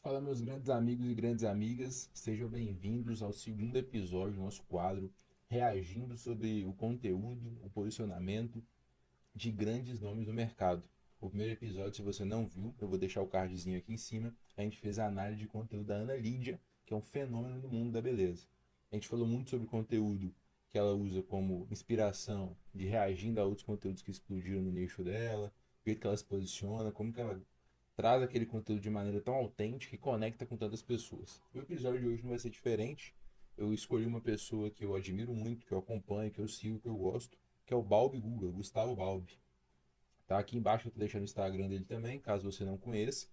Fala, meus grandes amigos e grandes amigas, sejam bem-vindos ao segundo episódio do nosso quadro, reagindo sobre o conteúdo, o posicionamento de grandes nomes do mercado. O primeiro episódio, se você não viu, eu vou deixar o cardzinho aqui em cima. A gente fez a análise de conteúdo da Ana Lídia, que é um fenômeno no mundo da beleza. A gente falou muito sobre o conteúdo que ela usa como inspiração de reagindo a outros conteúdos que explodiram no nicho dela, o jeito que ela se posiciona, como que ela traz aquele conteúdo de maneira tão autêntica e conecta com tantas pessoas. O episódio de hoje não vai ser diferente. Eu escolhi uma pessoa que eu admiro muito, que eu acompanho, que eu sigo, que eu gosto, que é o Balbi Guga, Gustavo Balbi. Tá aqui embaixo, eu tô deixando o Instagram dele também, caso você não conheça.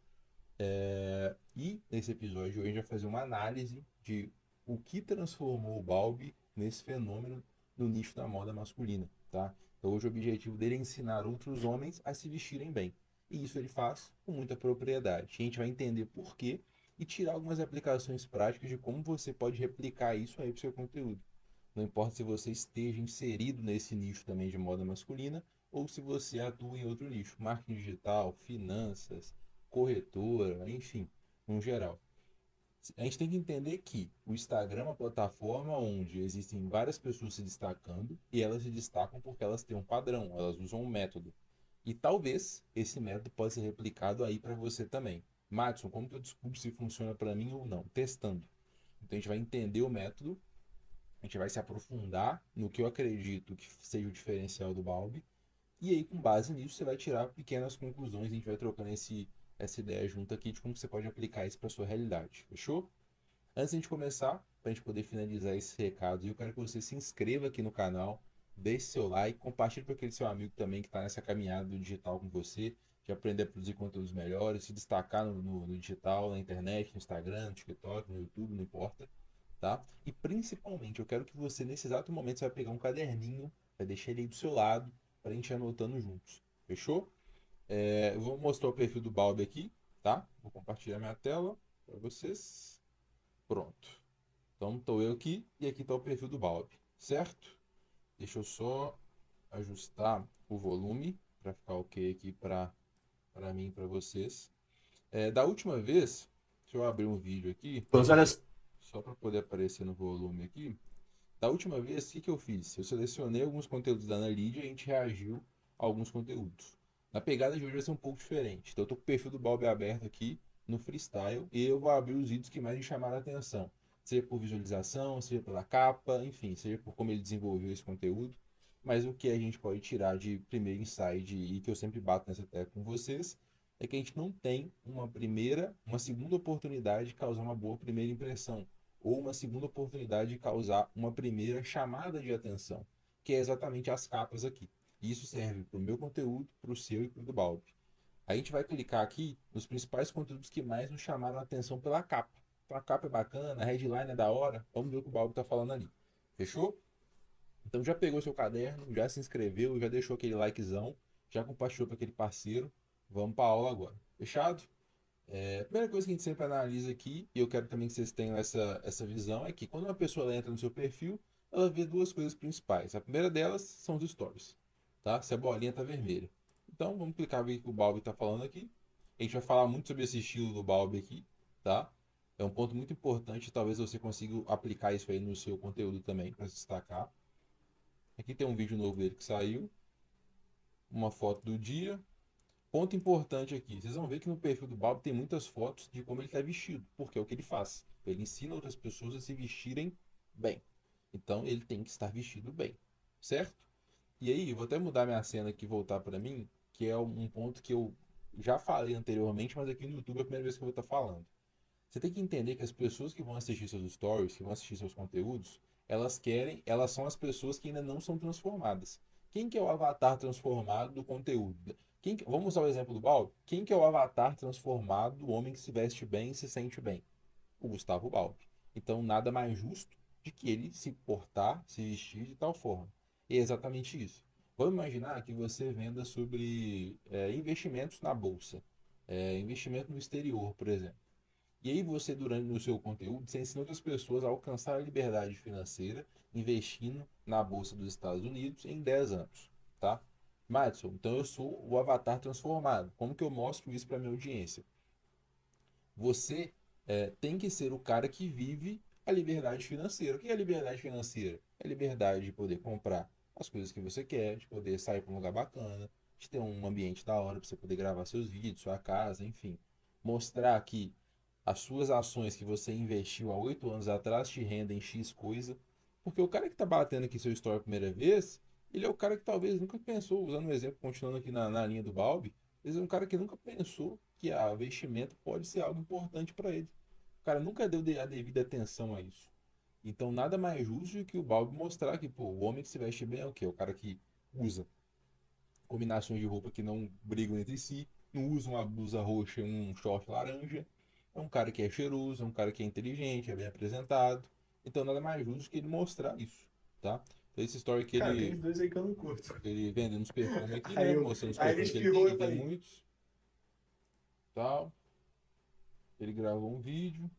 E nesse episódio hoje a gente vai fazer uma análise de o que transformou o Balbi nesse fenômeno no nicho da moda masculina, tá? Então hoje o objetivo dele é ensinar outros homens a se vestirem bem. E isso ele faz com muita propriedade. A gente vai entender por quê e tirar algumas aplicações práticas de como você pode replicar isso aí para o seu conteúdo. Não importa se você esteja inserido nesse nicho também de moda masculina ou se você atua em outro nicho, marketing digital, finanças, corretora, enfim, no geral. A gente tem que entender que o Instagram é uma plataforma onde existem várias pessoas se destacando e elas se destacam porque elas têm um padrão, elas usam um método. E talvez esse método possa ser replicado aí para você também. Madison, como que eu descubro se funciona para mim ou não? Testando. Então a gente vai entender o método, a gente vai se aprofundar no que eu acredito que seja o diferencial do Balbi. E aí, com base nisso, você vai tirar pequenas conclusões. A gente vai trocando essa ideia junto aqui de como você pode aplicar isso para sua realidade. Fechou? Antes de a gente começar, para a gente poder finalizar esses recados, eu quero que você se inscreva aqui no canal, deixe seu like, compartilhe com aquele seu amigo também que está nessa caminhada do digital com você, de aprender a produzir conteúdos melhores, se destacar no digital, na internet, no Instagram, no TikTok, no YouTube, não importa, tá? E principalmente, eu quero que você, nesse exato momento, você vai pegar um caderninho, vai deixar ele aí do seu lado, para a gente ir anotando juntos. Fechou? Eu vou mostrar o perfil do Balbi aqui, tá? Vou compartilhar minha tela para vocês. Pronto. Então estou eu aqui e aqui está o perfil do Balbi, certo? Deixa eu só ajustar o volume para ficar ok aqui para mim e para vocês. Da última vez, deixa eu abrir um vídeo aqui, Todas olha, só para poder aparecer no volume aqui. Da última vez, o que eu fiz? Eu selecionei alguns conteúdos da Ana Lídia e a gente reagiu a alguns conteúdos. Na pegada de hoje vai ser um pouco diferente. Então eu tô com o perfil do Balbi aberto aqui no freestyle e eu vou abrir os vídeos que mais me chamaram a atenção. Seja por visualização, seja pela capa, enfim, seja por como ele desenvolveu esse conteúdo. Mas o que a gente pode tirar de primeiro insight e que eu sempre bato nessa tecla com vocês é que a gente não tem uma segunda oportunidade de causar uma boa primeira impressão ou uma segunda oportunidade de causar uma primeira chamada de atenção, que é exatamente as capas aqui. Isso serve para o meu conteúdo, para o seu e para o do Balbi. A gente vai clicar aqui nos principais conteúdos que mais nos chamaram a atenção pela capa. Então a capa é bacana, a headline é da hora, vamos ver o que o Balbi está falando ali. Fechou? Então já pegou seu caderno, já se inscreveu, já deixou aquele likezão, já compartilhou para aquele parceiro. Vamos para a aula agora. Fechado? A primeira coisa que a gente sempre analisa aqui, e eu quero também que vocês tenham essa visão, é que quando uma pessoa entra no seu perfil, ela vê duas coisas principais. A primeira delas são os stories, tá? Se a bolinha tá vermelha. Então, vamos clicar ver o que o Balbi está falando aqui. A gente vai falar muito sobre esse estilo do Balbi aqui, tá? É um ponto muito importante, talvez você consiga aplicar isso aí no seu conteúdo também, para se destacar. Aqui tem um vídeo novo dele que saiu, uma foto do dia. Ponto importante aqui, vocês vão ver que no perfil do Balbo tem muitas fotos de como ele está vestido, porque é o que ele faz. Ele ensina outras pessoas a se vestirem bem. Então ele tem que estar vestido bem, certo? E aí, eu vou até mudar minha cena aqui e voltar para mim, que é um ponto que eu já falei anteriormente, mas aqui no YouTube é a primeira vez que eu vou estar falando. Você tem que entender que as pessoas que vão assistir seus stories, que vão assistir seus conteúdos, elas são as pessoas que ainda não são transformadas. Quem que é o avatar transformado do conteúdo? Vamos usar o exemplo do Balbi? Quem que é o avatar transformado do homem que se veste bem e se sente bem? O Gustavo Balbi. Então, nada mais justo de que ele se portar, se vestir de tal forma. E é exatamente isso. Vamos imaginar que você venda sobre investimentos na bolsa, investimento no exterior, por exemplo. E aí você, durante no seu conteúdo, você ensina outras pessoas a alcançar a liberdade financeira investindo na Bolsa dos Estados Unidos em 10 anos, tá? Madison, então eu sou o avatar transformado. Como que eu mostro isso para minha audiência? Você tem que ser o cara que vive a liberdade financeira. O que é a liberdade financeira? É a liberdade de poder comprar as coisas que você quer, de poder sair para um lugar bacana, de ter um ambiente da hora para você poder gravar seus vídeos, sua casa, enfim. Mostrar que as suas ações que você investiu há 8 anos atrás te rendem X coisa. Porque o cara que está batendo aqui seu story a primeira vez, ele é o cara que talvez nunca pensou, usando um exemplo, continuando aqui na linha do Balbi, ele é um cara que nunca pensou que a investimento pode ser algo importante para ele. O cara nunca deu a devida atenção a isso. Então, nada mais justo do que o Balbi mostrar que, pô, o homem que se veste bem é o quê? O cara que usa combinações de roupa que não brigam entre si, não usa uma blusa roxa e um short laranja. É um cara que é cheiroso, é um cara que é inteligente, é bem apresentado. Então, nada mais justo que ele mostrar isso, tá? Então, esse story que Cara, tem uns dois aí que eu não curto. ele vendendo os perfumes aqui, Aí, né? eu, Mostrando os aí ele perfumes que ele espirrou tem, e que eu tem falei, muitos, tal. Ele gravou um vídeo,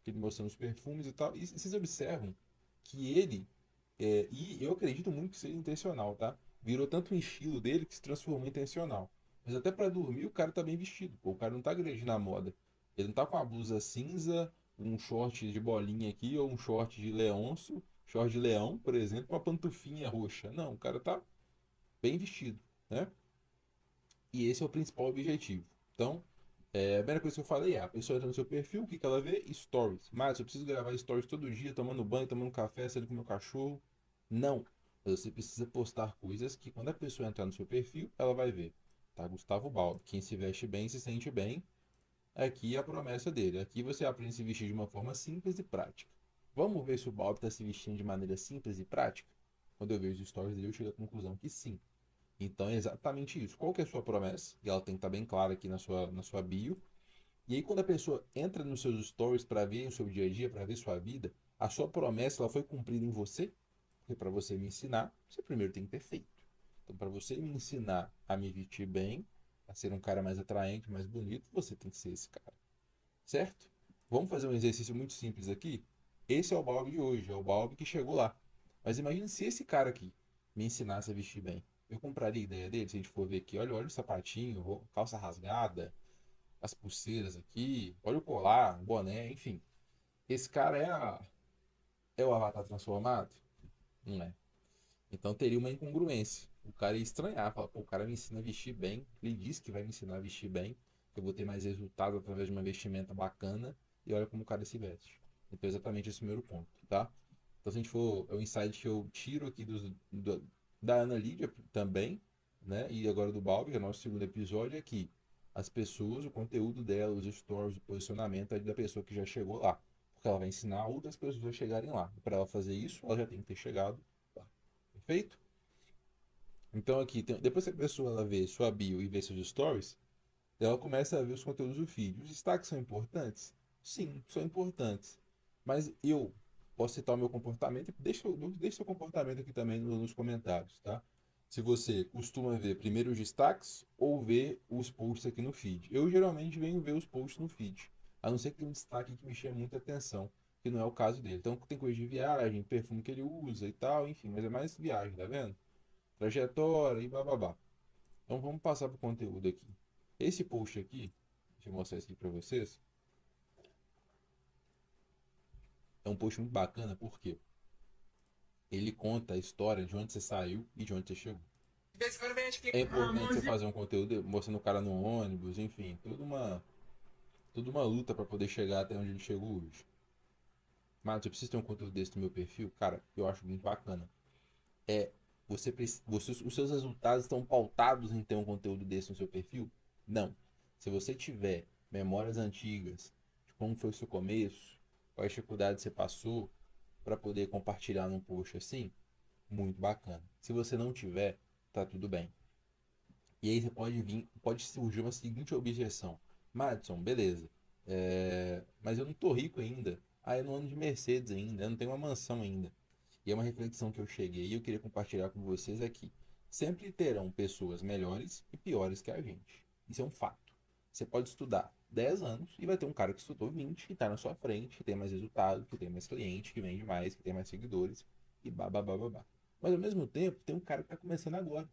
que ele mostrando os perfumes e tal. E vocês observam que ele, e eu acredito muito que seja intencional, tá? Virou tanto um estilo dele que se transformou em intencional. Mas até pra dormir o cara tá bem vestido, pô. O cara não tá agredindo a moda. Ele não tá com uma blusa cinza, um short de bolinha aqui, ou um short de leonço, short de leão, por exemplo, uma pantufinha roxa. Não, o cara tá bem vestido, né? E esse é o principal objetivo. Então, a primeira coisa que eu falei é, a pessoa entra no seu perfil, o que, que ela vê? Stories. Mas eu preciso gravar stories todo dia, tomando banho, tomando café, saindo com meu cachorro. Não. Você precisa postar coisas que quando a pessoa entrar no seu perfil, ela vai ver. Tá? Gustavo Balbi. Quem se veste bem, se sente bem. Aqui é a promessa dele. Aqui você aprende a se vestir de uma forma simples e prática. Vamos ver se o Balbi está se vestindo de maneira simples e prática? Quando eu vejo os stories dele, eu chego à conclusão que sim. Então é exatamente isso. Qual que é a sua promessa? E ela tem que estar bem clara aqui na sua bio. E aí quando a pessoa entra nos seus stories para ver o seu dia a dia, para ver sua vida, a sua promessa ela foi cumprida em você? Porque para você me ensinar, você primeiro tem que ter feito. Então para você me ensinar a me vestir bem, a ser um cara mais atraente, mais bonito, você tem que ser esse cara. Certo? Vamos fazer um exercício muito simples aqui? Esse é o Balbi de hoje, é o Balbi que chegou lá. Mas imagine se esse cara aqui me ensinasse a vestir bem. Eu compraria a ideia dele, se a gente for ver aqui, olha o sapatinho, calça rasgada, as pulseiras aqui, olha o colar, o boné, enfim. Esse cara é o Avatar transformado? Não é. Então teria uma incongruência. O cara ia estranhar, falar, pô, o cara me ensina a vestir bem, ele disse que vai me ensinar a vestir bem, que eu vou ter mais resultado através de uma vestimenta bacana, e olha como o cara se veste. Então é exatamente esse o primeiro ponto, tá? Então se a gente for, é o insight que eu tiro aqui da Ana Lídia também, né? E agora do Balbi, que é o nosso segundo episódio, é que as pessoas, o conteúdo dela, os stories, o posicionamento é da pessoa que já chegou lá. Porque ela vai ensinar outras pessoas a chegarem lá. E para ela fazer isso, ela já tem que ter chegado lá. Perfeito? Então aqui, depois que a pessoa ela vê sua bio e vê seus stories, ela começa a ver os conteúdos do feed. Os destaques são importantes? Sim, são importantes. Mas eu posso citar o meu comportamento. Deixa seu comportamento aqui também nos comentários, tá? Se você costuma ver primeiro os destaques ou ver os posts aqui no feed. Eu geralmente venho ver os posts no feed. A não ser que tenha um destaque que me chame muita atenção, que não é o caso dele. Então tem coisa de viagem, perfume que ele usa e tal, enfim, mas é mais viagem, tá vendo? Trajetória e bababá. Então vamos passar para o conteúdo aqui. Esse post aqui, deixa eu mostrar isso aqui para vocês, é um post muito bacana porque ele conta a história de onde você saiu e de onde você chegou. É importante você fazer um conteúdo mostrando o cara no ônibus, enfim, toda uma luta para poder chegar até onde ele chegou hoje. Mas eu preciso ter um conteúdo desse no meu perfil, cara, eu acho muito bacana. É, os seus resultados estão pautados em ter um conteúdo desse no seu perfil? Não. Se você tiver memórias antigas de como foi o seu começo, quais dificuldades você passou para poder compartilhar num post assim, muito bacana. Se você não tiver, tá tudo bem. E aí você pode surgir uma seguinte objeção. Madison, beleza. Mas eu não tô rico ainda. Ah, eu não ando de Mercedes ainda, eu não tenho uma mansão ainda. E é uma reflexão que eu cheguei e eu queria compartilhar com vocês aqui. Sempre terão pessoas melhores e piores que a gente. Isso é um fato. Você pode estudar 10 anos e vai ter um cara que estudou 20 que está na sua frente, que tem mais resultado, que tem mais cliente, que vende mais, que tem mais seguidores e babá. Mas ao mesmo tempo, tem um cara que está começando agora.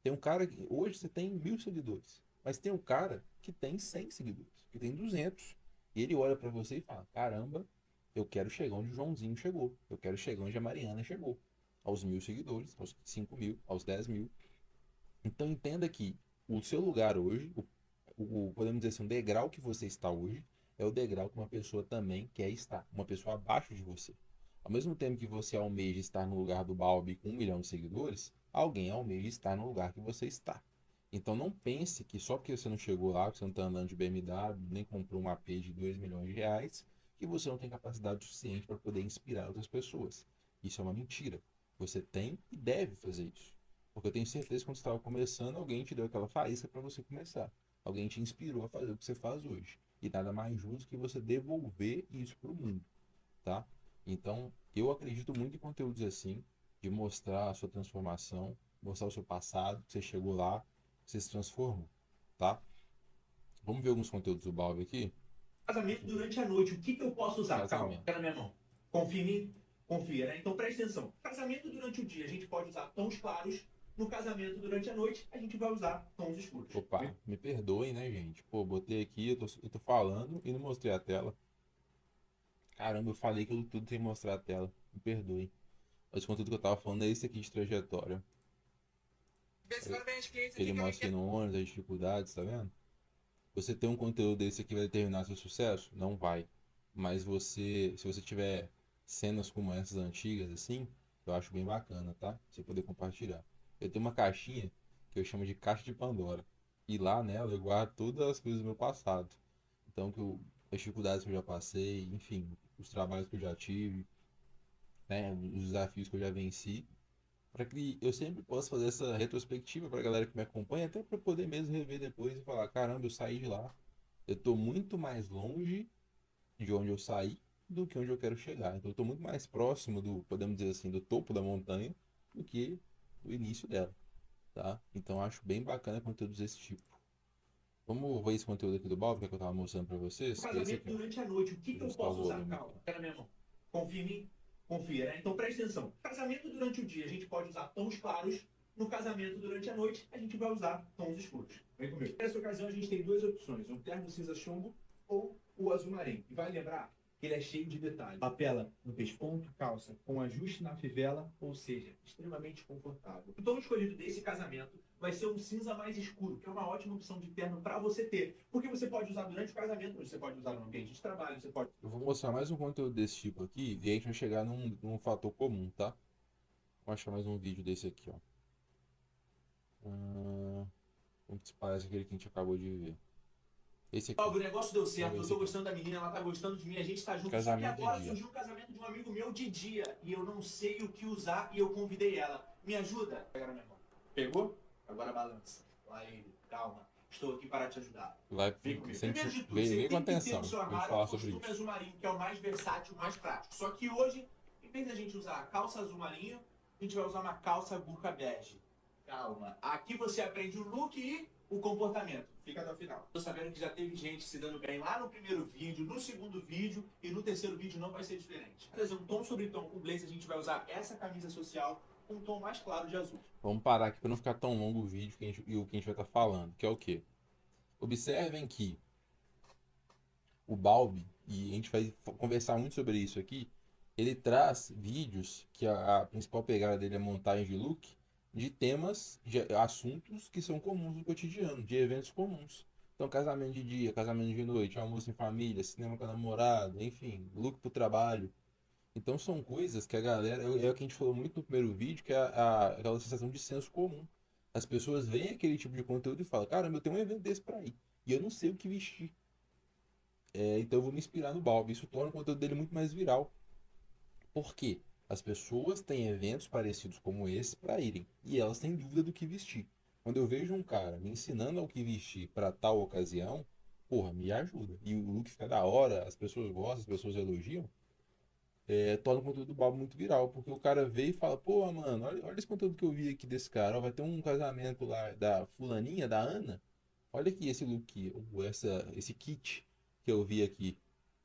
Tem um cara que hoje você tem 1.000 seguidores. Mas tem um cara que tem 100 seguidores, que tem 200. E ele olha pra você e fala: caramba, eu quero chegar onde o Joãozinho chegou. Eu quero chegar onde a Mariana chegou. Aos 1.000 seguidores, aos 5.000, aos 10.000. Então entenda que o seu lugar hoje, podemos dizer assim, o degrau que você está hoje, é o degrau que uma pessoa também quer estar. Uma pessoa abaixo de você. Ao mesmo tempo que você almeja estar no lugar do Balbi com 1 milhão de seguidores, alguém almeja estar no lugar que você está. Então não pense que só porque você não chegou lá, que você não está andando de BMW, nem comprou um AP de 2 milhões de reais, que você não tem capacidade suficiente para poder inspirar outras pessoas. Isso é uma mentira. Você tem e deve fazer isso. Porque eu tenho certeza que quando você estava começando, alguém te deu aquela faísca para você começar. Alguém te inspirou a fazer o que você faz hoje. E nada mais justo que você devolver isso para o mundo, tá? Então, eu acredito muito em conteúdos assim, de mostrar a sua transformação, mostrar o seu passado, que você chegou lá, que você se transformou, tá? Vamos ver alguns conteúdos do Balbi aqui? Casamento durante a noite. O que, que eu posso usar? Calma, Casamento. tá na minha mão. Confia em mim? Confia, né? Então preste atenção. Casamento durante o dia, a gente pode usar tons claros. No casamento durante a noite, a gente vai usar tons escuros. Opa, me perdoem, né, gente? Pô, botei aqui, eu tô falando e não mostrei a tela. Caramba, eu falei que eu tudo sem mostrar a tela. Me perdoem. Mas o conteúdo que eu tava falando é esse aqui de trajetória. Que ele mostra aqui no ônibus as dificuldades, tá vendo? Você ter um conteúdo desse aqui vai determinar seu sucesso? Não vai. Mas você, se você tiver cenas como essas antigas, assim, eu acho bem bacana, tá? Você poder compartilhar. Eu tenho uma caixinha que eu chamo de caixa de Pandora. E lá nela eu guardo todas as coisas do meu passado. Então, as dificuldades que eu já passei, enfim, os trabalhos que eu já tive, né, os desafios que eu já venci, para que eu sempre possa fazer essa retrospectiva para a galera que me acompanha, até para poder mesmo rever depois e falar: caramba, eu saí de lá, eu estou muito mais longe de onde eu saí do que onde eu quero chegar. Então eu estou muito mais próximo do, podemos dizer assim, do topo da montanha do que do início dela, tá? Então eu acho bem bacana conteúdos desse tipo. Vamos ver esse conteúdo aqui do Balvo, que é que eu estava mostrando para vocês, que é esse Casamento aqui, ó. durante a noite. O que, Vou que eu ajustar o posso usar? volume aqui. Calma, tá na minha mão. Confia em mim? Confia, né? Então preste atenção. Casamento durante o dia, a gente pode usar tons claros. No casamento durante a noite, a gente vai usar tons escuros. Vem comigo. Nessa ocasião, a gente tem duas opções: o terno cinza chumbo ou o azul marinho. E vai lembrar que ele é cheio de detalhes. Lapela no pesponto, calça com ajuste na fivela, ou seja, extremamente confortável. O tom escolhido desse casamento vai ser um cinza mais escuro, que é uma ótima opção de terno para você ter. Porque você pode usar durante o casamento, você pode usar no ambiente de trabalho, você pode. Eu vou mostrar mais um conteúdo desse tipo aqui e a gente vai chegar num fator comum, tá? Vou achar mais um vídeo desse aqui, ó. Como que se parece aquele que a gente acabou de ver? Esse aqui. O negócio deu Vamos certo, ver eu esse tô aqui, ó. gostando da menina, ela tá gostando de mim, a gente tá junto. Só que Casamento de agora dia. surgiu o casamento de um amigo meu de dia e eu não sei o que usar e eu convidei ela. Me ajuda? Pega na minha mão. Pegou? Agora balança. Vai, calma. Estou aqui para te ajudar. Vai, Vem comigo. sente, Primeiro de tudo, vem, você vem com tem que ter no atenção seu pra gente armário o falar sobre costume isso. azul marinho, que é o mais versátil, o mais prático. Só que hoje, em vez da gente usar a calça azul marinho, a gente vai usar uma calça burca bege. Calma. Aqui você aprende o look e o comportamento. Fica até o final. Tô sabendo que já teve gente se dando bem lá no primeiro vídeo, no segundo vídeo e no terceiro vídeo não vai ser diferente. Por exemplo, tom sobre tom com blazer, a gente vai usar essa camisa social com um tom mais claro de azul. Vamos parar aqui para não ficar tão longo o vídeo e o que a gente vai estar falando, que é o quê? Observem que o Balbi, e a gente vai conversar muito sobre isso aqui, ele traz vídeos que a principal pegada dele é montagem de look de temas, de assuntos que são comuns no cotidiano, de eventos comuns. Então, casamento de dia, casamento de noite, almoço em família, cinema com a namorada, enfim, look pro trabalho. Então, são coisas que a galera, é o que a gente falou muito no primeiro vídeo, que é aquela sensação de senso comum. As pessoas veem aquele tipo de conteúdo e falam: caramba, eu tenho um evento desse pra ir. E eu não sei o que vestir. Então eu vou me inspirar no Balbi. Isso torna o conteúdo dele muito mais viral. Por quê? As pessoas têm eventos parecidos como esse para irem. E elas têm dúvida do que vestir. Quando eu vejo um cara me ensinando ao que vestir para tal ocasião, porra, me ajuda. E o look fica da hora, as pessoas gostam, as pessoas elogiam. Torna o conteúdo do Balbo muito viral. Porque o cara vê e fala: pô, mano, olha esse conteúdo que eu vi aqui desse cara. Ó, vai ter um casamento lá da fulaninha, da Ana. Olha aqui esse look, esse kit que eu vi aqui.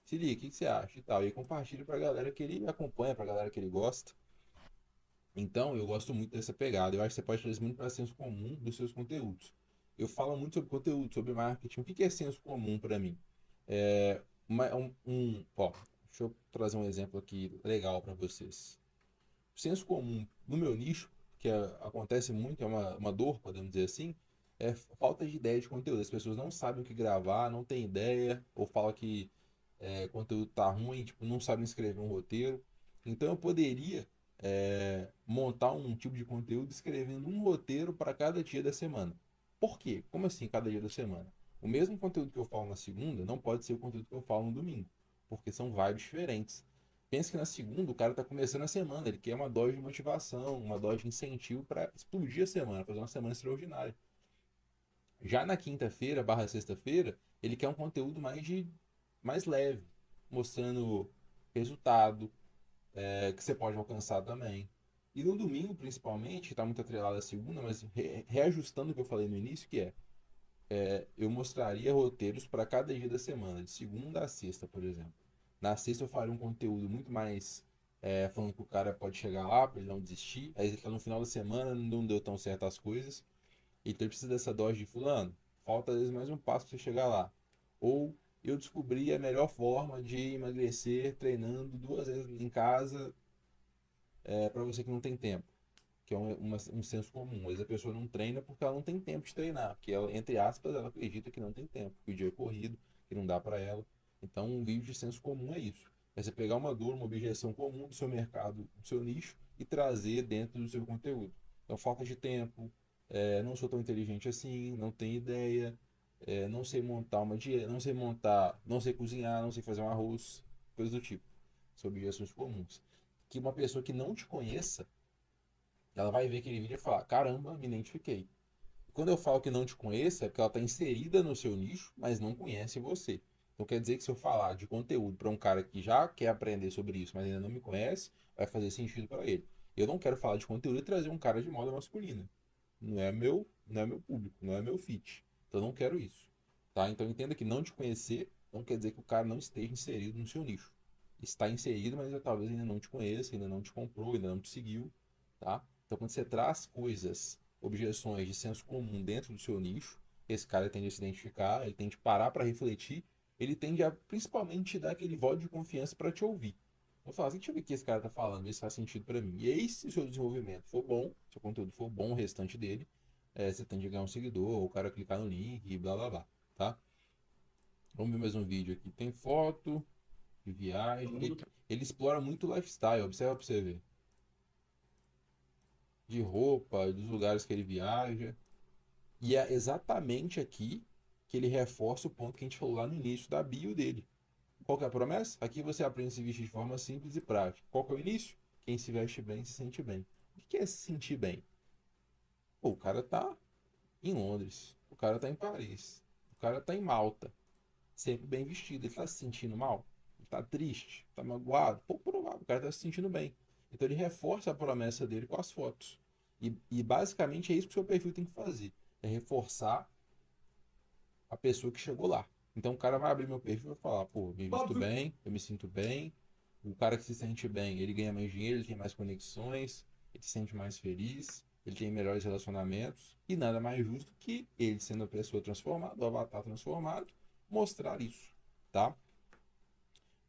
Se liga, o que você acha e tal. E compartilha pra galera que ele acompanha, pra galera que ele gosta. Então, eu gosto muito dessa pegada. Eu acho que você pode trazer muito para senso comum dos seus conteúdos. eu falo muito sobre conteúdo, sobre marketing. O que é senso comum para mim? É, ó, deixa eu trazer um exemplo aqui legal para vocês. O senso comum no meu nicho, acontece muito, é uma dor, podemos dizer assim, é falta de ideia de conteúdo. As pessoas não sabem o que gravar, não têm ideia, ou falam que conteúdo tá ruim, tipo, não sabem escrever um roteiro. Então eu poderia montar um tipo de conteúdo escrevendo um roteiro para cada dia da semana. Por quê? Como assim cada dia da semana? O mesmo conteúdo que eu falo na segunda não pode ser o conteúdo que eu falo no domingo, porque são vibes diferentes. Pensa que na segunda o cara tá começando a semana, ele quer uma dose de motivação, uma dose de incentivo para explodir a semana, fazer uma semana extraordinária. Já na quinta-feira, barra sexta-feira, ele quer um conteúdo mais leve, mostrando resultado, que você pode alcançar também. E no domingo, principalmente, que está muito atrelado à segunda, mas reajustando o que eu falei no início, eu mostraria roteiros para cada dia da semana, de segunda a sexta, por exemplo. Na sexta eu faria um conteúdo muito mais falando que o cara pode chegar lá para ele não desistir. Aí ele tá no final da semana, não deu tão certo as coisas. Então ele precisa dessa dose de fulano. Falta às vezes mais um passo para você chegar lá. Ou eu descobri a melhor forma de emagrecer treinando 2 vezes em casa para você que não tem tempo. Que é um senso comum. Às vezes a pessoa não treina porque ela não tem tempo de treinar. Porque ela, entre aspas, ela acredita que não tem tempo, que o dia é corrido, que não dá para ela. Então um vídeo de senso comum é isso. É você pegar uma dor, uma objeção comum do seu mercado, do seu nicho e trazer dentro do seu conteúdo. Então falta de tempo, não sou tão inteligente assim, não tenho ideia, não sei montar uma dieta, não sei cozinhar, não sei fazer um arroz, coisas do tipo. São objeções comuns. Que uma pessoa que não te conheça, ela vai ver aquele vídeo e falar: caramba, me identifiquei. Quando eu falo que não te conheço, é porque ela está inserida no seu nicho, mas não conhece você. Então quer dizer que se eu falar de conteúdo para um cara que já quer aprender sobre isso, mas ainda não me conhece, vai fazer sentido para ele. Eu não quero falar de conteúdo e trazer um cara de moda masculina. Não é meu público, não é meu fit. Então eu não quero isso. Tá? Então entenda que não te conhecer não quer dizer que o cara não esteja inserido no seu nicho. Está inserido, mas talvez ainda não te conheça, ainda não te comprou, ainda não te seguiu, tá? Então quando você traz coisas, objeções de senso comum dentro do seu nicho, esse cara tende a se identificar, ele tende a parar para refletir, ele tende a principalmente te dar aquele voto de confiança para te ouvir. Vou falar assim: deixa eu ver o que esse cara tá falando, ver se faz sentido para mim. E aí, se o seu desenvolvimento for bom, se o conteúdo for bom, o restante dele, você tende a ganhar um seguidor, ou o cara clicar no link e blá blá blá, tá? Vamos ver mais um vídeo aqui. Tem foto de viagem. Ele explora muito o lifestyle, observa pra você ver. De roupa, dos lugares que ele viaja. E é exatamente aqui que ele reforça o ponto que a gente falou lá no início da bio dele. Qual que é a promessa? Aqui você aprende a se vestir de forma simples e prática. Qual que é o início? Quem se veste bem se sente bem. O que é se sentir bem? Pô, o cara tá em Londres, o cara tá em Paris, o cara tá em Malta, sempre bem vestido. Ele tá se sentindo mal? Ele tá triste? Tá magoado? Pouco provável, o cara tá se sentindo bem. Então ele reforça a promessa dele com as fotos. E basicamente é isso que o seu perfil tem que fazer. É reforçar a pessoa que chegou lá. Então o cara vai abrir meu perfil e vai falar: pô, me visto bem, eu me sinto bem. O cara que se sente bem, ele ganha mais dinheiro, ele tem mais conexões, ele se sente mais feliz, ele tem melhores relacionamentos. E nada mais justo que ele, sendo a pessoa transformada, o avatar transformado, mostrar isso, tá?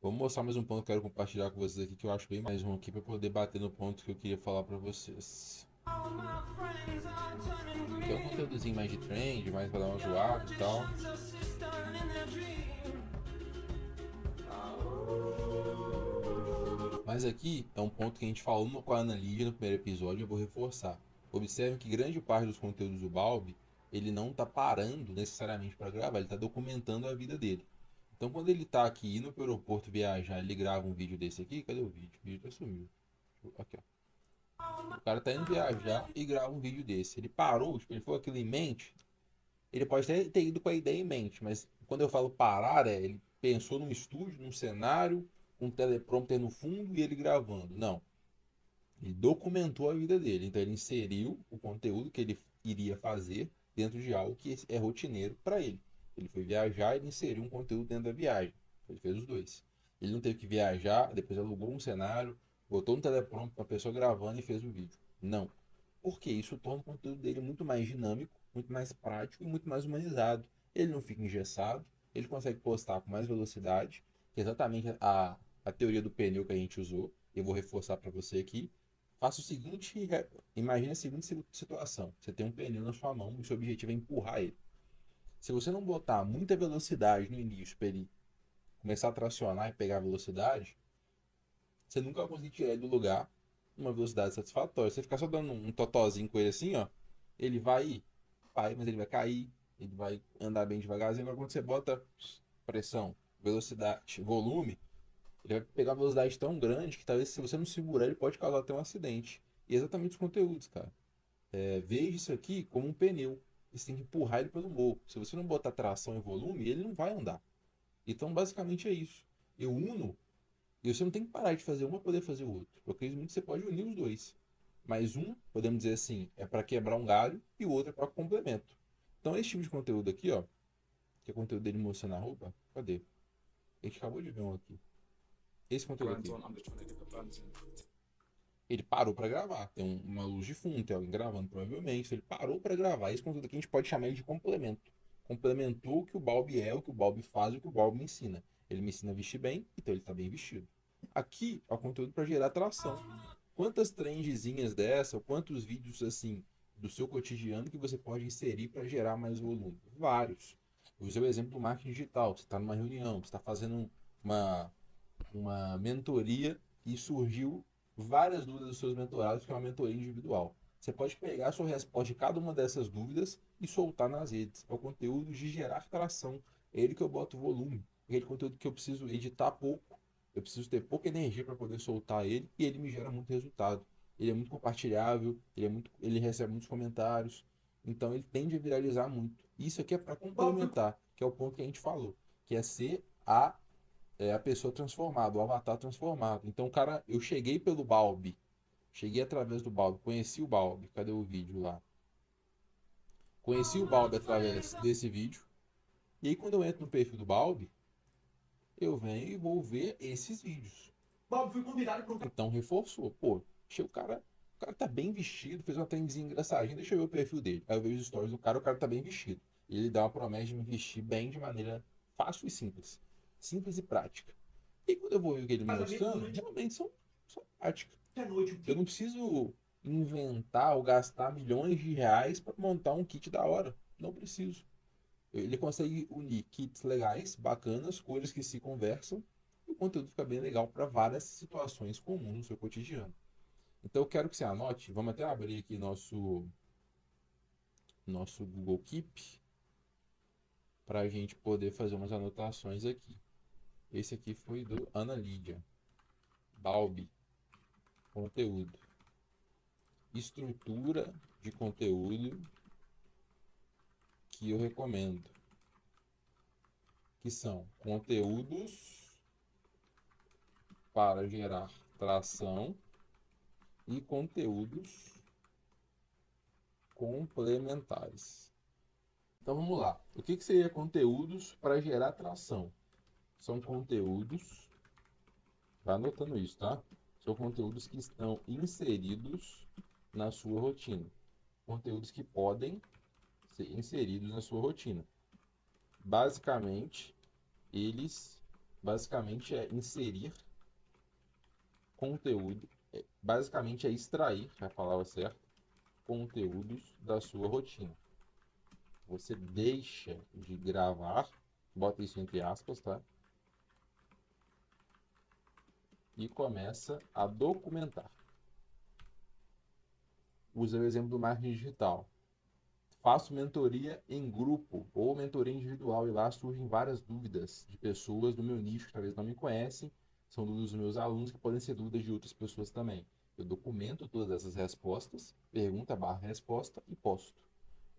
Vamos mostrar mais um ponto que eu quero compartilhar com vocês aqui, que eu acho bem mais um aqui para poder bater no ponto que eu queria falar para vocês. Que é um conteúdozinho mais de trend, mais para dar uma zoada e tal. Mas aqui é um ponto que a gente falou com a Ana Lídia no primeiro episódio, eu vou reforçar. Observe que grande parte dos conteúdos do Balbi, ele não está parando necessariamente para gravar, ele está documentando a vida dele. Então quando ele está aqui indo para o aeroporto viajar, ele grava um vídeo desse aqui, cadê o vídeo? O vídeo tá sumiu. Aqui, ó. O cara tá indo viajar e grava um vídeo desse. Ele parou, tipo, ele foi com aquilo em mente. Ele pode até ter ido com a ideia em mente, mas quando eu falo parar, ele pensou num estúdio, num cenário, um teleprompter no fundo e ele gravando. Não. Ele documentou a vida dele. Então ele inseriu o conteúdo que ele iria fazer dentro de algo que é rotineiro para ele. Ele foi viajar e ele inseriu um conteúdo dentro da viagem. Ele fez os dois. Ele não teve que viajar, depois alugou um cenário, botou um teleprompter para a pessoa gravando e fez o vídeo. Não. Porque isso torna o conteúdo dele muito mais dinâmico, muito mais prático e muito mais humanizado. Ele não fica engessado, ele consegue postar com mais velocidade, que é exatamente a teoria do pneu que a gente usou. Eu vou reforçar para você aqui. Faça o seguinte, imagine a seguinte situação. Você tem um pneu na sua mão e o seu objetivo é empurrar ele. Se você não botar muita velocidade no início para ele começar a tracionar e pegar velocidade, você nunca vai conseguir tirar ele do lugar numa velocidade satisfatória. Você ficar só dando um totozinho com ele assim, ó, ele vai, mas ele vai cair, ele vai andar bem devagarzinho. Agora quando você bota pressão, velocidade, volume, ele vai pegar uma velocidade tão grande que talvez se você não segurar ele pode causar até um acidente. E é exatamente os conteúdos, cara. Veja isso aqui como um pneu. Você tem que empurrar ele pelo morro. Se você não botar tração e volume, ele não vai andar. Então, basicamente é isso. Eu uno, e você não tem que parar de fazer um para poder fazer o outro. Eu acredito muito que você pode unir os dois. Mas um, podemos dizer assim, é para quebrar um galho e o outro é para complemento. Então, esse tipo de conteúdo aqui, ó, que é conteúdo dele mostrando a roupa, cadê? A gente acabou de ver um aqui. Esse conteúdo aqui. Ele parou para gravar. Tem uma luz de fundo, tem alguém gravando provavelmente. Ele parou para gravar. Esse conteúdo aqui a gente pode chamar ele de complemento. Complementou o que o Balbi é, o que o Balbi faz, o que o Balbi me ensina. Ele me ensina a vestir bem, então ele está bem vestido. Aqui é o conteúdo para gerar atração. Quantas trendzinhas dessa, ou quantos vídeos assim do seu cotidiano que você pode inserir para gerar mais volume? Vários. Eu usei o exemplo do marketing digital. Você está numa reunião, você está fazendo uma, uma mentoria e surgiu várias dúvidas dos seus mentorados, que é uma mentoria individual. Você pode pegar a sua resposta de cada uma dessas dúvidas e soltar nas redes. É o conteúdo de gerar tração. É ele que eu boto volume. É aquele conteúdo que eu preciso editar pouco. Eu preciso ter pouca energia para poder soltar ele e ele me gera muito resultado. Ele é muito compartilhável, ele recebe muitos comentários. Então ele tende a viralizar muito. Isso aqui é para complementar, que é o ponto que a gente falou, que é ser a pessoa transformada, o avatar transformado. Então, cara, eu cheguei pelo Balbi, cheguei através do Balbi, conheci o Balbi, cadê o vídeo lá? Conheci o Balbi através desse vídeo. E aí, quando eu entro no perfil do Balbi, eu venho e vou ver esses vídeos. Bob, fui convidado para um. Então, reforçou. Pô, achei o cara tá bem vestido, fez uma trenzinha engraçadinha, deixa eu ver o perfil dele. Aí eu vejo os stories do cara, o cara tá bem vestido. E ele dá uma promessa de me vestir bem de maneira fácil e simples. Simples e prática. E quando eu vou ver o que ele mostrando, realmente são práticas. Eu não preciso inventar ou gastar milhões de reais para montar um kit da hora. Não preciso. Ele consegue unir kits legais, bacanas, cores que se conversam, e o conteúdo fica bem legal para várias situações comuns no seu cotidiano. Então eu quero que você anote, vamos até abrir aqui nosso Google Keep para a gente poder fazer umas anotações aqui. Esse aqui foi do Ana Lídia. Balbi, conteúdo. Estrutura de conteúdo que eu recomendo, que são conteúdos para gerar tração e conteúdos complementares. Então vamos lá. O que seria conteúdos para gerar tração? São conteúdos, vai anotando isso, tá? São conteúdos que estão inseridos na sua rotina. Conteúdos que podem ser inseridos na sua rotina. Basicamente, basicamente é inserir conteúdo, basicamente é extrair, é a palavra certa, conteúdos da sua rotina. Você deixa de gravar, bota isso entre aspas, tá? E começa a documentar. Usa o exemplo do marketing digital. Faço mentoria em grupo ou mentoria individual e lá surgem várias dúvidas de pessoas do meu nicho que talvez não me conhecem, são dúvidas dos meus alunos que podem ser dúvidas de outras pessoas também. Eu documento todas essas respostas, pergunta/resposta e posto.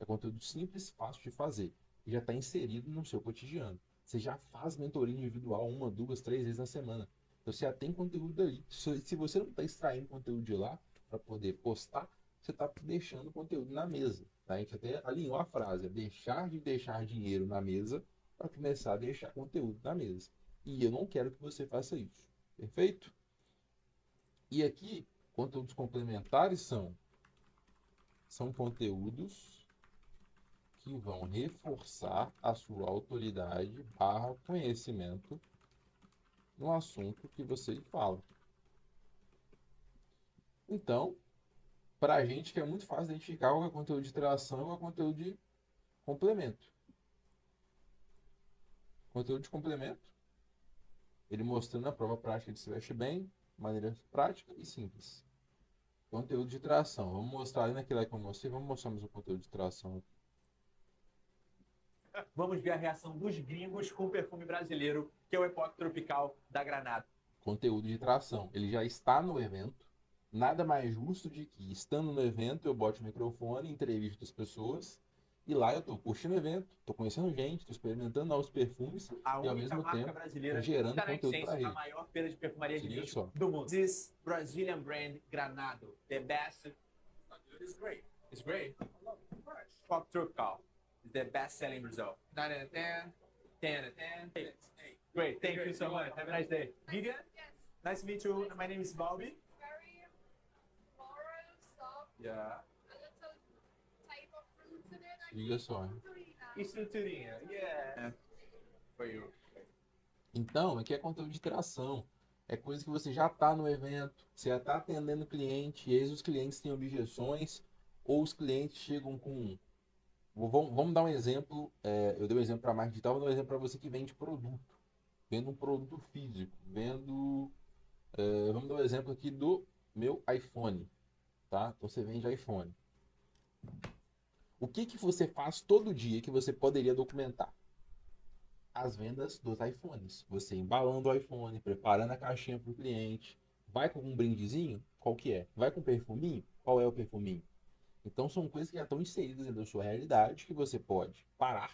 É conteúdo simples, fácil de fazer e já está inserido no seu cotidiano. Você já faz mentoria individual uma, duas, três vezes na semana. Então você já tem conteúdo ali. Se você não está extraindo conteúdo de lá para poder postar, você está deixando conteúdo na mesa. Tá? A gente até alinhou a frase, é deixar de deixar dinheiro na mesa para começar a deixar conteúdo na mesa. E eu não quero que você faça isso. Perfeito? E aqui, conteúdos complementares são conteúdos que vão reforçar a sua autoridade barra conhecimento no assunto que você fala. Então, para a gente que é muito fácil identificar qual é conteúdo de tração e qual é conteúdo de complemento. Conteúdo de complemento, ele mostrando a prova prática de se veste bem, maneira prática e simples. Conteúdo de tração, vamos mostrar ali naquele que eu mostrei, vamos mostrar mais o conteúdo de tração. Vamos ver a reação dos gringos com o perfume brasileiro, que é o Epoque Tropical da Granado. Conteúdo de tração, ele já está no evento. Nada mais justo de que, estando no evento, eu bote o microfone, entrevisto as pessoas, e lá eu estou curtindo o evento, estou conhecendo gente, estou experimentando novos perfumes, A e ao única mesmo marca tempo brasileira gerando está na conteúdo para Essence, a ele. maior feira de perfumaria de Se liga nicho só. do mundo. This Brazilian brand Granado, the best. It's great. It's great. Epoque Tropical is the best selling in Brazil. 9 out of 10, 10 out of 10. Great, thank you so much. Have a nice day. Vivian, Yes, nice to meet you. My name is Bobby. very floral, soft, Yeah. a little type of fruits in it. I Liga think só. Frutarina. Estruturinha, yeah. For you. Então, aqui é conteúdo de tração. É coisa que você já está no evento, você já está atendendo o cliente, e aí os clientes têm objeções, ou os clientes chegam com. Vamos dar um exemplo. Eu dei um exemplo para a marca digital, vou dar um exemplo para você que vende produto. Vendo um produto físico, vamos dar um exemplo aqui do meu iPhone, tá? Então você vende iPhone. O que você faz todo dia que você poderia documentar? As vendas dos iPhones. Você embalando o iPhone, preparando a caixinha para o cliente. Vai com um brindezinho? Qual que é? Vai com perfuminho? Qual é o perfuminho? Então são coisas que já estão inseridas dentro da sua realidade que você pode parar,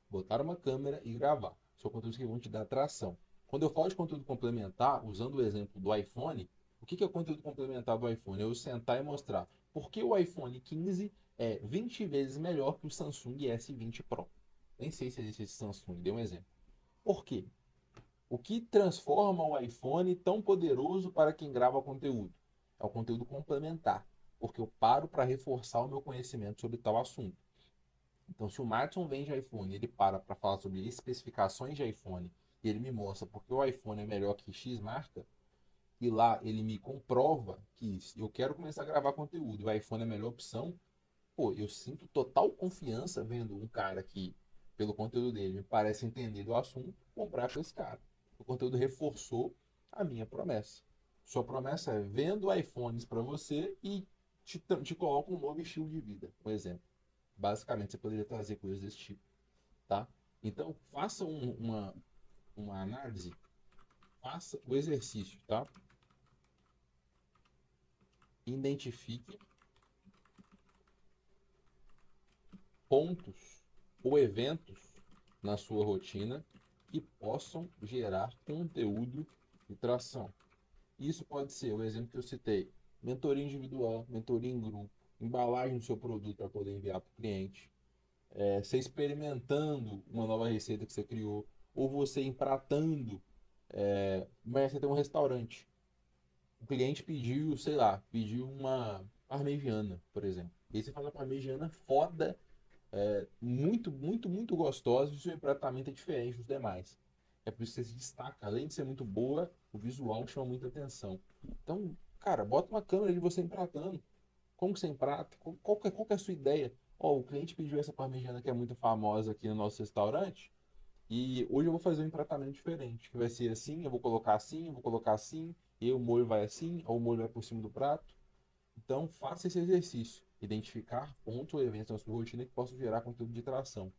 botar uma câmera e gravar. São conteúdos que vão te dar atração. Quando eu falo de conteúdo complementar, usando o exemplo do iPhone, o que é o conteúdo complementar do iPhone? Eu sentar e mostrar por que o iPhone 15 é 20 vezes melhor que o Samsung S20 Pro. Nem sei se existe esse Samsung, dei um exemplo. Por quê? O que transforma o iPhone tão poderoso para quem grava conteúdo? É o conteúdo complementar, porque eu paro para reforçar o meu conhecimento sobre tal assunto. Então, se o Martin vende iPhone, ele para falar sobre especificações de iPhone e ele me mostra porque o iPhone é melhor que X marca, e lá ele me comprova que eu quero começar a gravar conteúdo e o iPhone é a melhor opção, pô, eu sinto total confiança vendo um cara que, pelo conteúdo dele, me parece entender do assunto, comprar com esse cara. O conteúdo reforçou a minha promessa. Sua promessa é vendo iPhones para você e te coloca um novo estilo de vida, por exemplo. Basicamente, você poderia trazer coisas desse tipo, tá? Então, faça uma análise, faça o exercício, tá? Identifique pontos ou eventos na sua rotina que possam gerar conteúdo de tração. Isso pode ser o exemplo que eu citei: mentoria individual, mentoria em grupo, embalagem do seu produto para poder enviar para o cliente, você experimentando uma nova receita que você criou, ou você empratando. Mas você tem um restaurante, o cliente pediu, sei lá, pediu uma parmegiana, por exemplo. E aí você faz uma parmegiana foda, muito, muito, muito gostosa, e o seu empratamento é diferente dos demais. É por isso que você se destaca. Além de ser muito boa, o visual chama muita atenção. Então, cara, bota uma câmera de você empratando. Como que você emprata? Qual que é a sua ideia? Ó, o cliente pediu essa parmegiana que é muito famosa aqui no nosso restaurante. E hoje eu vou fazer um empratamento diferente. Que vai ser assim, eu vou colocar assim, eu vou colocar assim. E o molho vai assim, ou o molho vai por cima do prato. Então, faça esse exercício. Identificar pontos ou eventos na sua rotina que possam gerar conteúdo de tração.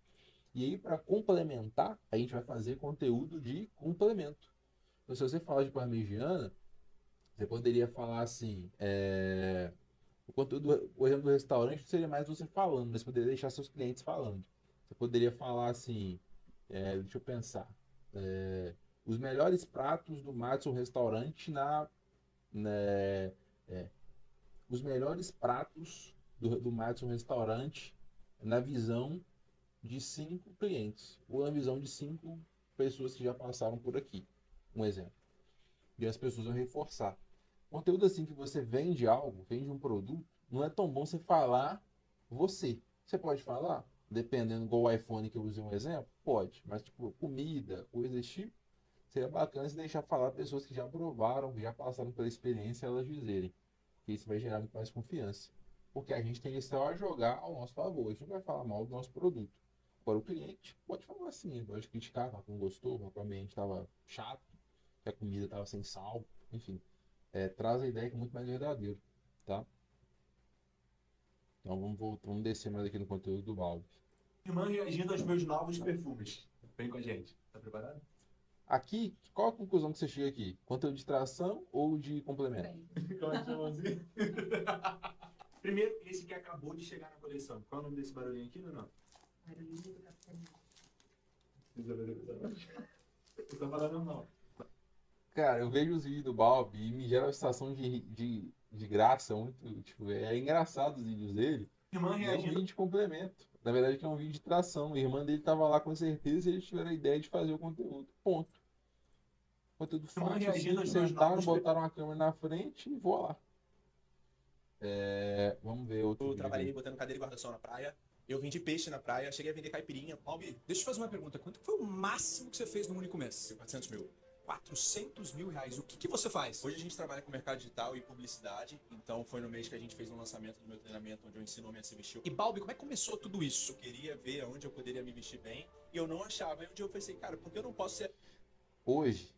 E aí, para complementar, a gente vai fazer conteúdo de complemento. Então, se você falar de parmegiana, você poderia falar assim, o conteúdo, o exemplo do restaurante seria mais você falando, mas você poderia deixar seus clientes falando. Você poderia falar assim, deixa eu pensar, os melhores pratos do Madison Restaurante né, é, os melhores pratos do Madison Restaurante na visão de 5 clientes, ou na visão de 5 pessoas que já passaram por aqui. Um exemplo. E as pessoas vão reforçar. Conteúdo assim que você vende algo, vende um produto, não é tão bom você falar você. Você pode falar? dependendo, igual o iPhone que eu usei um exemplo, pode. Mas, tipo, comida, coisas desse tipo, seria bacana se deixar falar pessoas que já provaram, que já passaram pela experiência, elas dizerem. Que isso vai gerar muito mais confiança. Porque a gente tem só a jogar ao nosso favor. A gente não vai falar mal do nosso produto. Agora, o cliente pode falar assim, pode criticar, falar que não gostou, falar que o ambiente estava chato, que a comida estava sem sal, enfim. Traz a ideia que é muito mais verdadeiro, tá? Então vamos descer mais aqui no conteúdo do balde. Irmã reagindo aos meus novos perfumes. Vem com a gente. Tá preparado? Aqui, qual a conclusão que você chega aqui? Conteúdo de tração ou de complemento? Como é que chama assim? Primeiro, esse que acabou de chegar na coleção. Qual é o nome desse barulhinho aqui, não? Barulhinho do capitalismo. Você tá falando não. Cara, eu vejo os vídeos do Balbi e me gera uma sensação de graça muito. Tipo, é engraçado os vídeos dele. Irmã E é um reagindo. vídeo de complemento. Na verdade, que é um vídeo de tração. A irmã dele tava lá com certeza e eles tiveram a ideia de fazer o conteúdo. Ponto. Conteúdo Irmã fácil, reagindo assim, aos meus sentaram, novos botaram a câmera na frente e vou lá. Vamos ver outro Eu vídeo trabalhei aqui. botando cadeira e guarda-sol na praia. Eu vendi peixe na praia, cheguei a vender caipirinha. Balbi, deixa eu te fazer uma pergunta. Quanto foi o máximo que você fez num único mês? 400 mil. 400 mil reais. O que que você faz? Hoje a gente trabalha com mercado digital e publicidade. Então foi no mês que a gente fez um lançamento do meu treinamento, onde eu ensino o homem a se vestir. E Balbi, como é que começou tudo isso? Eu queria ver onde eu poderia me vestir bem e eu não achava. Aí um dia eu pensei, cara, por que eu não posso ser... Hoje,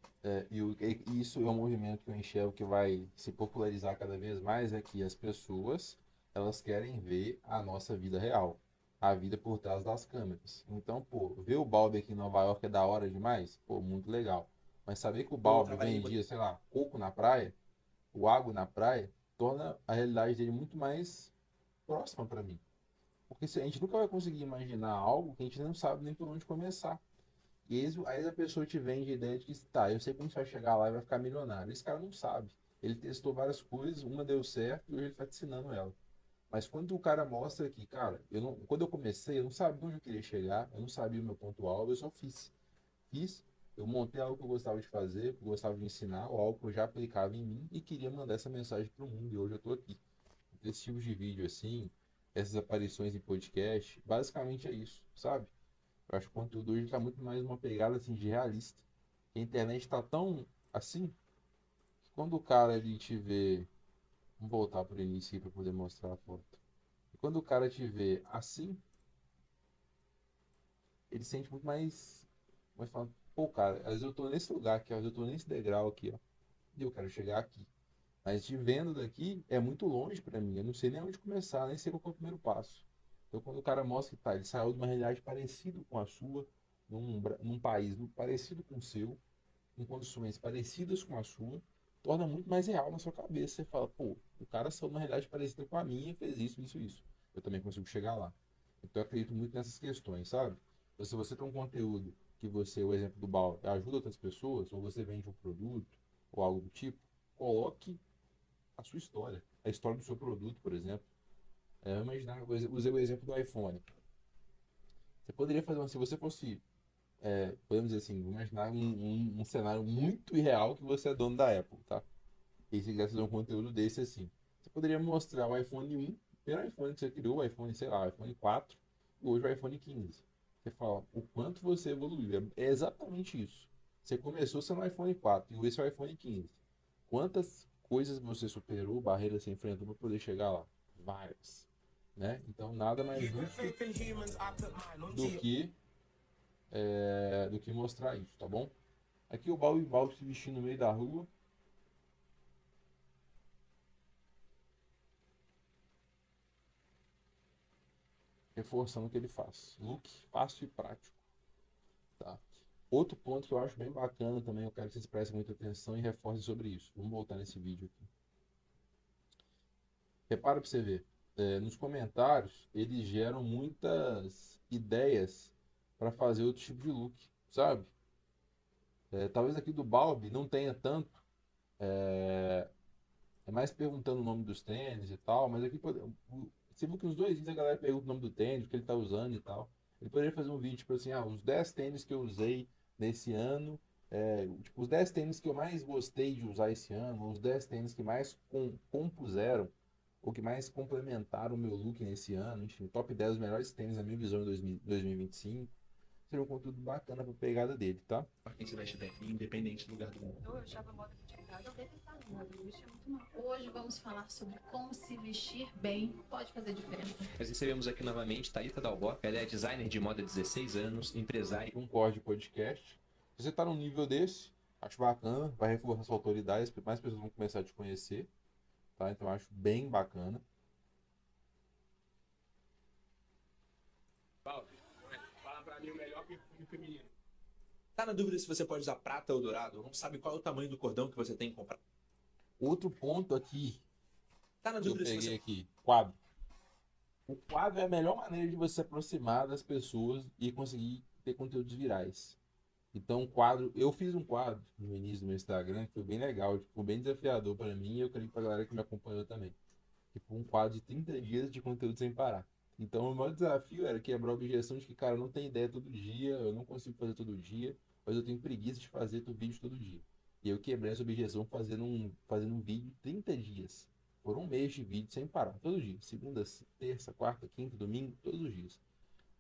e isso é um movimento que eu enxergo que vai se popularizar cada vez mais, é que as pessoas, elas querem ver a nossa vida real, a vida por trás das câmeras. Então, pô, ver o Balbi aqui em Nova York é da hora demais? Pô, muito legal. Mas saber que o Eu Balbi trabalhei vendia, sei lá, coco na praia, o água na praia, torna a realidade dele muito mais próxima para mim. Porque a gente nunca vai conseguir imaginar algo que a gente não sabe nem por onde começar. E aí a pessoa te vende a ideia de que, tá, eu sei como você vai chegar lá e vai ficar milionário. Esse cara não sabe. Ele testou várias coisas, uma deu certo e hoje ele tá te ensinando ela. Mas quando o cara mostra que, cara, quando eu comecei, eu não sabia onde eu queria chegar, eu não sabia o meu ponto-alvo, eu só fiz. Fiz, eu montei algo que eu gostava de fazer, que eu gostava de ensinar, ou algo que eu já aplicava em mim e queria mandar essa mensagem pro mundo. E hoje eu tô aqui. Esse tipo de vídeo assim, essas aparições em podcast, basicamente é isso, sabe? Eu acho que o conteúdo hoje está muito mais uma pegada assim de realista. A internet está tão assim que quando o cara ele te vê, vamos voltar para o início para poder mostrar a foto. E quando o cara te vê assim, ele sente muito mais, mais falando, pô, cara, às vezes eu tô nesse lugar aqui, ó, às vezes eu tô nesse degrau aqui, ó, e eu quero chegar aqui. Mas te vendo daqui é muito longe para mim, eu não sei nem onde começar, nem sei qual que é o primeiro passo. Então quando o cara mostra que tá, ele saiu de uma realidade parecida com a sua, num país parecido com o seu, com condições parecidas com a sua, torna muito mais real na sua cabeça. Você fala, pô, o cara saiu de uma realidade parecida com a minha, fez isso, isso, isso. Eu também consigo chegar lá. Então eu acredito muito nessas questões, sabe? Então, se você tem um conteúdo que você, o exemplo do Bal, ajuda outras pessoas, ou você vende um produto, ou algo do tipo, coloque a sua história. A história do seu produto, por exemplo. Eu imaginar, eu usei o exemplo do iPhone. Você poderia fazer, se você fosse podemos dizer assim, imaginar um cenário muito irreal que você é dono da Apple, tá? E se quiser fazer um conteúdo desse assim, você poderia mostrar o iPhone 1, o primeiro iPhone que você criou, o iPhone, sei lá, o iPhone 4, e hoje o iPhone 15. Você fala o quanto você evoluiu. É exatamente isso. Você começou sendo o iPhone 4 e esse é o iPhone 15. Quantas coisas você superou, barreiras você enfrentou para poder chegar lá? Várias. Né? Então nada mais justo do que mostrar isso, tá bom? Aqui o Balbi se vestindo no meio da rua. Reforçando o que ele faz. Look fácil e prático. Tá? Outro ponto que eu acho bem bacana também, eu quero que vocês prestem muita atenção e reforcem sobre isso. Vamos voltar nesse vídeo aqui. Repara pra você ver. Nos comentários, eles geram muitas ideias para fazer outro tipo de look, sabe? Talvez aqui do Balbi não tenha tanto. É mais perguntando o nome dos tênis e tal, mas aqui você viu que os dois vídeos a galera pergunta o nome do tênis, o que ele tá usando e tal. Ele poderia fazer um vídeo, tipo assim, os 10 tênis que eu usei nesse ano, tipo, os 10 tênis que eu mais gostei de usar esse ano, os 10 tênis que mais compuseram ou que mais complementaram o meu look nesse ano, enfim, top 10 dos melhores tênis na minha visão em 2025. Seria um conteúdo bacana pra pegada dele, tá? Pra quem se veste bem, independente do lugar do mundo. Eu achava moda criticada, eu detestava moda, eu vestia muito mal. Hoje vamos falar sobre como se vestir bem pode fazer diferença. Nós recebemos aqui novamente Thalita Dalbó. Ela é designer de moda há 16 anos, empresária. Um corte de podcast. Se você tá num nível desse, acho bacana, vai reforçar sua autoridade, mais pessoas vão começar a te conhecer, tá? Então acho bem bacana. Balbi, fala pra mim o melhor perfume feminino. Tá na dúvida se você pode usar prata ou dourado? Não sabe qual é o tamanho do cordão que você tem que comprar? Outro ponto aqui, Tá na que eu dúvida se peguei você... aqui, quadro. O quadro é a melhor maneira de você se aproximar das pessoas e conseguir ter conteúdos virais. Então, quadro, eu fiz um quadro no início do meu Instagram que foi bem legal, tipo, foi bem desafiador para mim e eu creio pra galera que me acompanhou também. Que foi um quadro de 30 dias de conteúdo sem parar. Então, o maior desafio era quebrar a objeção de que, cara, eu não tenho ideia todo dia, eu não consigo fazer todo dia, mas eu tenho preguiça de fazer vídeo todo dia. E eu quebrei essa objeção fazendo um vídeo 30 dias. Por um mês de vídeo sem parar, todo dia. Segunda, terça, quarta, quinta, domingo, todos os dias.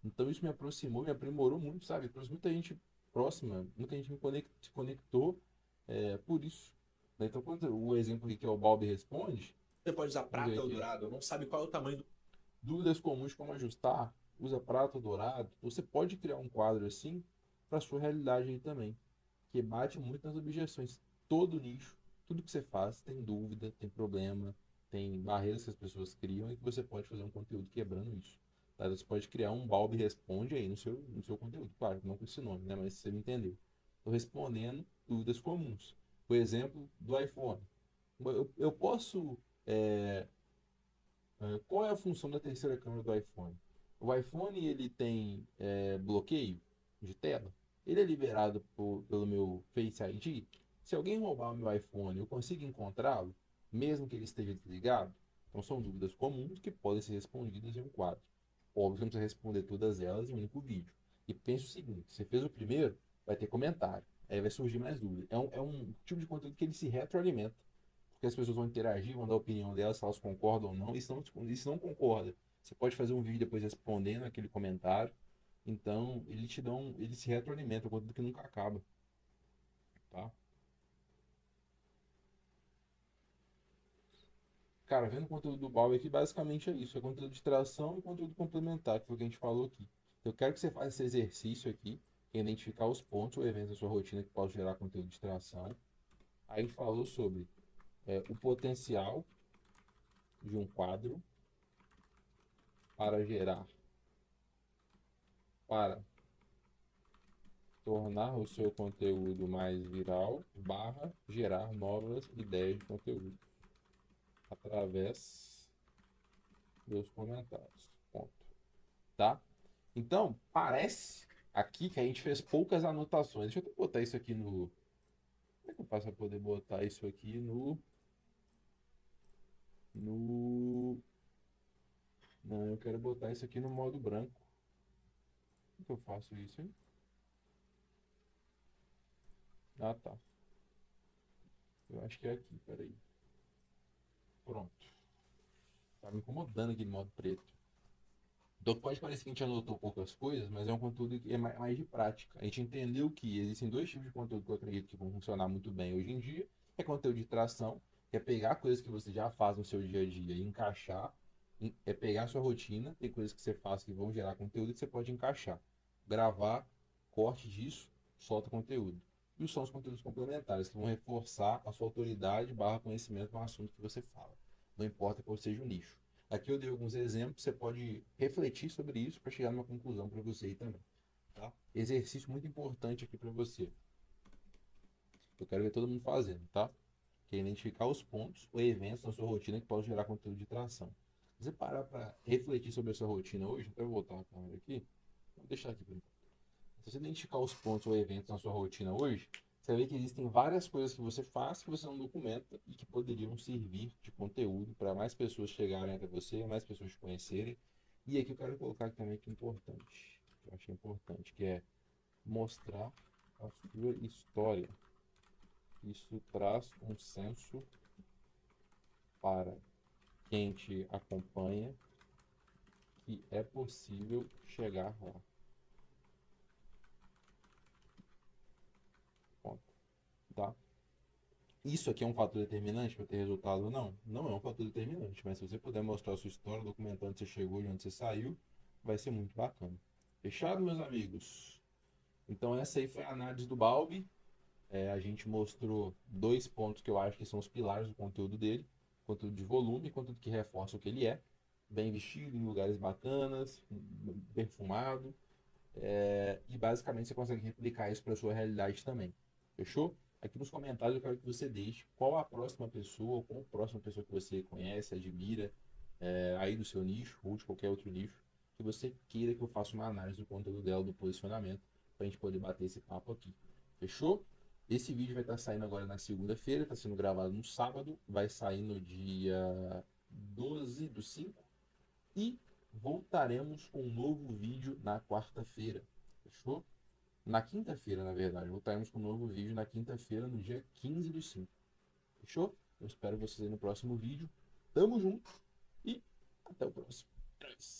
Então isso me aproximou, me aprimorou muito, sabe? Trouxe muita gente próxima, muita gente se conectou por isso. Né? Então, quando o exemplo aqui que é o Balbi responde, Você pode usar vamos ver prata ou aqui. dourado? Não sabe qual é o tamanho do... Dúvidas comuns de como ajustar, usa prata ou dourado. Você pode criar um quadro assim para sua realidade aí também, que bate muito nas objeções. Todo nicho, tudo que você faz tem dúvida, tem problema, tem barreiras que as pessoas criam e que você pode fazer um conteúdo quebrando isso. Tá? Você pode criar um Balbi Responde aí no seu conteúdo. Claro, não com esse nome, né? Mas você me entendeu. Estou respondendo dúvidas comuns. Por exemplo, do iPhone. Eu posso. Qual é a função da terceira câmera do iPhone? O iPhone ele tem bloqueio de tela. Ele é liberado pelo meu Face ID. Se alguém roubar o meu iPhone, eu consigo encontrá-lo, mesmo que ele esteja desligado? Então são dúvidas comuns que podem ser respondidas em um quadro. Óbvio que não precisa responder todas elas em um único vídeo. E pense o seguinte: você fez o primeiro, vai ter comentário. Aí vai surgir mais dúvidas. É um tipo de conteúdo que ele se retroalimenta, porque as pessoas vão interagir, vão dar a opinião delas, se elas concordam ou não. E se não concorda, você pode fazer um vídeo depois respondendo aquele comentário. Então, ele se retroalimenta, é um conteúdo que nunca acaba, tá? Cara, vendo o conteúdo do Bauer aqui, basicamente é isso. É conteúdo de tração e conteúdo complementar, que foi o que a gente falou aqui. Eu quero que você faça esse exercício aqui, que é identificar os pontos ou eventos da sua rotina que pode gerar conteúdo de tração. Aí a gente falou sobre o potencial de um quadro para gerar, para tornar o seu conteúdo mais viral, barra gerar novas ideias de conteúdo através dos comentários. Ponto. Tá? Então, parece aqui que a gente fez poucas anotações. Deixa eu até botar isso aqui no. Como é que eu faço para poder botar isso aqui no. No. Não, eu quero botar isso aqui no modo branco. Como que eu faço isso, hein? Ah, tá. Eu acho que é aqui, peraí. Pronto. Tá me incomodando aqui no modo preto. Então pode parecer que a gente anotou poucas coisas, mas é um conteúdo que é mais de prática. A gente entendeu que existem dois tipos de conteúdo que eu acredito que vão funcionar muito bem hoje em dia. É conteúdo de tração, que é pegar coisas que você já faz no seu dia a dia e encaixar. É pegar a sua rotina, tem coisas que você faz que vão gerar conteúdo que você pode encaixar. Gravar, corte disso, solta conteúdo. E são os conteúdos complementares, que vão reforçar a sua autoridade barra conhecimento no assunto que você fala. Não importa qual seja o nicho. Aqui eu dei alguns exemplos, você pode refletir sobre isso para chegar numa conclusão para você aí também. Tá? Exercício muito importante aqui para você. Eu quero ver todo mundo fazendo, tá? Que é identificar os pontos ou eventos na sua rotina que podem gerar conteúdo de tração. Se você parar para refletir sobre a sua rotina hoje, então eu vou voltar a câmera aqui, vou deixar aqui por enquanto. Se você identificar os pontos ou eventos na sua rotina hoje, você vai ver que existem várias coisas que você faz que você não documenta e que poderiam servir de conteúdo para mais pessoas chegarem até você, mais pessoas te conhecerem. E aqui eu quero colocar também que é importante, que eu achei importante, que é mostrar a sua história. Isso traz um senso para quem te acompanha que é possível chegar lá. Ponto. Tá? Isso aqui é um fator determinante para ter resultado ou não? Não é um fator determinante, mas se você puder mostrar a sua história, documentando onde você chegou e onde você saiu, vai ser muito bacana. Fechado, meus amigos? Então essa aí foi a análise do Balbi. A gente mostrou dois pontos que eu acho que são os pilares do conteúdo dele. Conteúdo de volume, conteúdo que reforça o que ele é. Bem vestido, em lugares bacanas, perfumado. E basicamente você consegue replicar isso para a sua realidade também. Fechou? Aqui nos comentários eu quero que você deixe qual a próxima pessoa, qual a próxima pessoa que você conhece, admira, aí do seu nicho ou de qualquer outro nicho, que você queira que eu faça uma análise do conteúdo dela, do posicionamento, para a gente poder bater esse papo aqui. Fechou? Esse vídeo vai estar saindo agora na segunda-feira, está sendo gravado no sábado, vai sair no dia 12/5 e voltaremos com um novo vídeo na quarta-feira. Fechou? Na quinta-feira, na verdade. Voltaremos com um novo vídeo na quinta-feira, no dia 15/5. Fechou? Eu espero vocês aí no próximo vídeo. Tamo junto e até o próximo. É nóis.